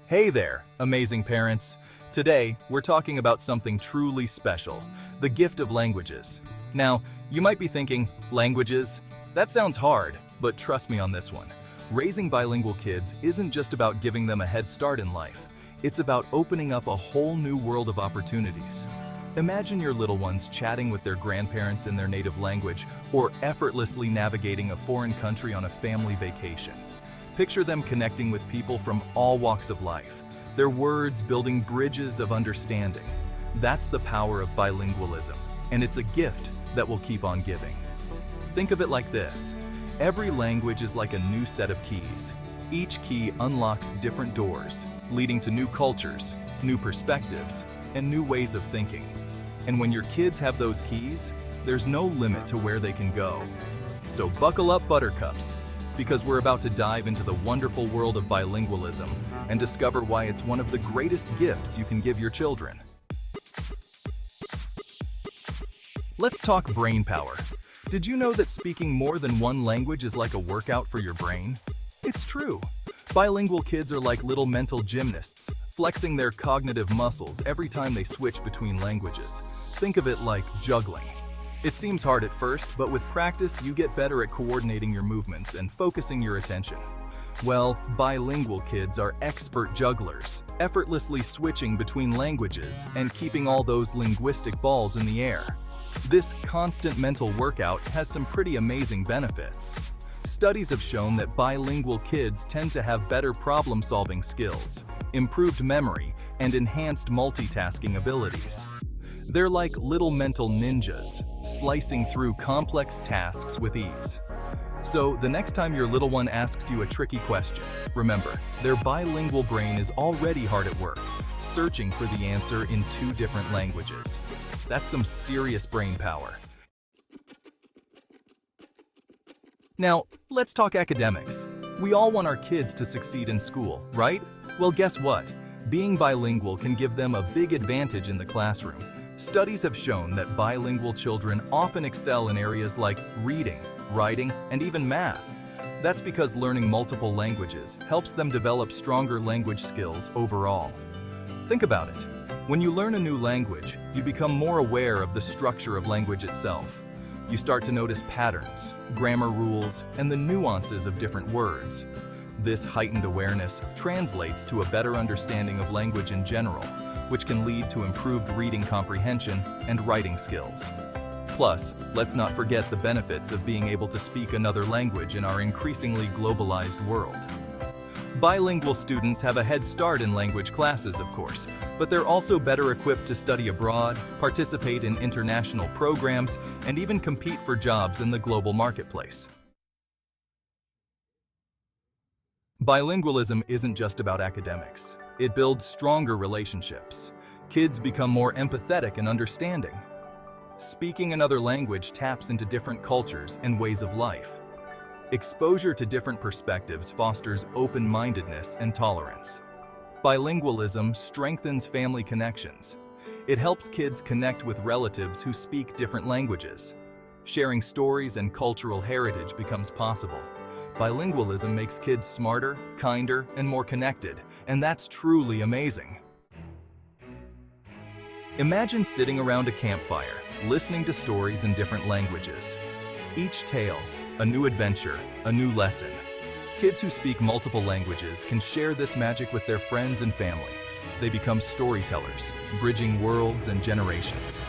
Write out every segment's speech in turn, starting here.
Hey there, amazing parents! Today, we're talking about something truly special, the gift of languages. Now, you might be thinking, languages? That sounds hard, but trust me on this one. Raising bilingual kids isn't just about giving them a head start in life. It's about opening up a whole new world of opportunities. Imagine your little ones chatting with their grandparents in their native language or effortlessly navigating a foreign country on a family vacation. Picture them connecting with people from all walks of life, their words building bridges of understanding. That's the power of bilingualism, and it's a gift that will keep on giving. Think of it like this. Every language is like a new set of keys. Each key unlocks different doors, leading to new cultures, new perspectives, and new ways of thinking. And when your kids have those keys, there's no limit to where they can go. So buckle up, buttercups, because we're about to dive into the wonderful world of bilingualism and discover why it's one of the greatest gifts you can give your children. Let's talk brain power. Did you know that speaking more than one language is like a workout for your brain? It's true. Bilingual kids are like little mental gymnasts, flexing their cognitive muscles every time they switch between languages. Think of it like juggling. It seems hard at first, but with practice, you get better at coordinating your movements and focusing your attention. Well, bilingual kids are expert jugglers, effortlessly switching between languages and keeping all those linguistic balls in the air. This constant mental workout has some pretty amazing benefits. Studies have shown that bilingual kids tend to have better problem-solving skills, improved memory, and enhanced multitasking abilities. They're like little mental ninjas, slicing through complex tasks with ease. So the next time your little one asks you a tricky question, remember, their bilingual brain is already hard at work, searching for the answer in 2 different languages. That's some serious brain power. Now, let's talk academics. We all want our kids to succeed in school, right? Well, guess what? Being bilingual can give them a big advantage in the classroom. Studies have shown that bilingual children often excel in areas like reading, writing, and even math. That's because learning multiple languages helps them develop stronger language skills overall. Think about it. When you learn a new language, you become more aware of the structure of language itself. You start to notice patterns, grammar rules, and the nuances of different words. This heightened awareness translates to a better understanding of language in general, which can lead to improved reading comprehension and writing skills. Plus, let's not forget the benefits of being able to speak another language in our increasingly globalized world. Bilingual students have a head start in language classes, of course, but they're also better equipped to study abroad, participate in international programs, and even compete for jobs in the global marketplace. Bilingualism isn't just about academics. It builds stronger relationships. Kids become more empathetic and understanding. Speaking another language taps into different cultures and ways of life. Exposure to different perspectives fosters open-mindedness and tolerance. Bilingualism strengthens family connections. It helps kids connect with relatives who speak different languages. Sharing stories and cultural heritage becomes possible. Bilingualism makes kids smarter, kinder, and more connected, and that's truly amazing. Imagine sitting around a campfire, listening to stories in different languages. Each tale, a new adventure, a new lesson. Kids who speak multiple languages can share this magic with their friends and family. They become storytellers, bridging worlds and generations.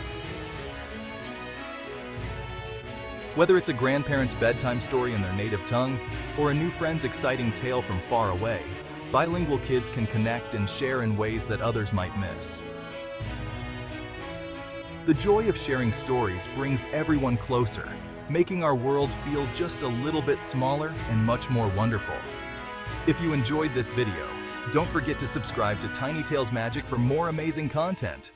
Whether it's a grandparent's bedtime story in their native tongue or a new friend's exciting tale from far away, bilingual kids can connect and share in ways that others might miss. The joy of sharing stories brings everyone closer, making our world feel just a little bit smaller and much more wonderful. If you enjoyed this video, don't forget to subscribe to Tiny Tales Magic for more amazing content.